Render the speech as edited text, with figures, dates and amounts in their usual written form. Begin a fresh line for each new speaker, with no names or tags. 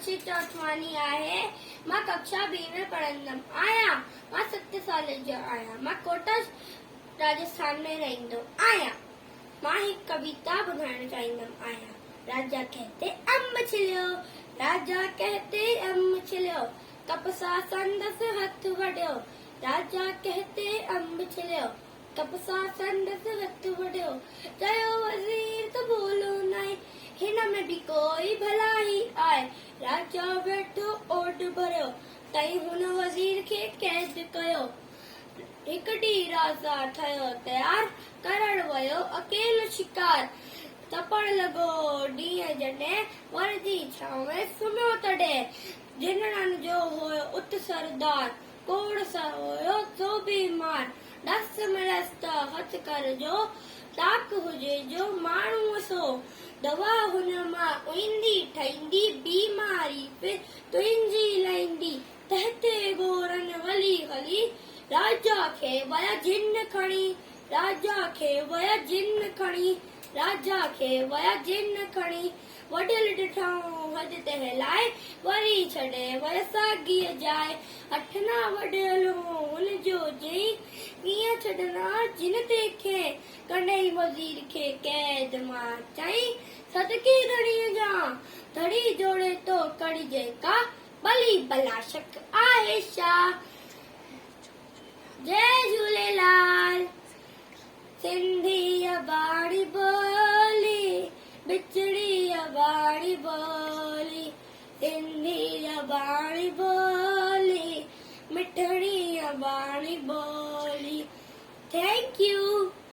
हर्षित चौथवानी आहे। मां कक्षा 2 में पढ़ंदम आहियां। मां 7 साल जो आहियां। मां कोटा राजस्थान में रहंदो आहियां। मां हिकु कविता ॿुधाइण चाहींदम आहियां। राजा कहते अम्ब छिलियो, राजा कहते अम्ब छिलियो, कपसा संदस हथ वढियो। राजा कहते अम्ब छिलियो, कपसा संदस हथ वढियो। चयो वज़ीर त बोलो नाहे, हिन में भी कोई भलाई आए। राजा वेठो ओड भरियो, तई हुन वज़ीर खे कैद कयो। हिकु ॾींहुं राजा ठहियो तयार, करण वियो अकेलो शिकार। तपण लॻो ॾींहुं जॾहिं वरदी छांव में सुम्हियो तॾहिं। जिनड़नि जो हुयो उत सरदार, कोड़ सां हुयो सो बीमार। ॾस मिलस त हथ कर जो, ताक हुजे जो माण्हूअ सो। दवा हुन मां उईंदी ठहींदी, बीमारी फिर तुंहिंजी लहींदी। तहते गोरन हली हली, राजा खे वया जिन खणी। राजा खे वया जिन खणी, राजा खे वया जिन खणी। वडियल ॾिठऊं हद ते हिलाए, वरी छॾे वया साॻीअ जाइ। अठना वडियलूं हुनजो चई, कीअं छॾना जिन तंहिंखे। कॾहिं वज़ीर खे कैद मां चई, सदके धड़ीअ जा धड़ी जोड़े तो कड़ी जेका, भली भला शक आहे छा। जय झूलेलाल। सिंधी अबाणी ॿोली, बिछड़ी अबाणी ॿोली। सिंधी अबाणी ॿोली, मिठड़ी अबाणी ॿोली। Thank U.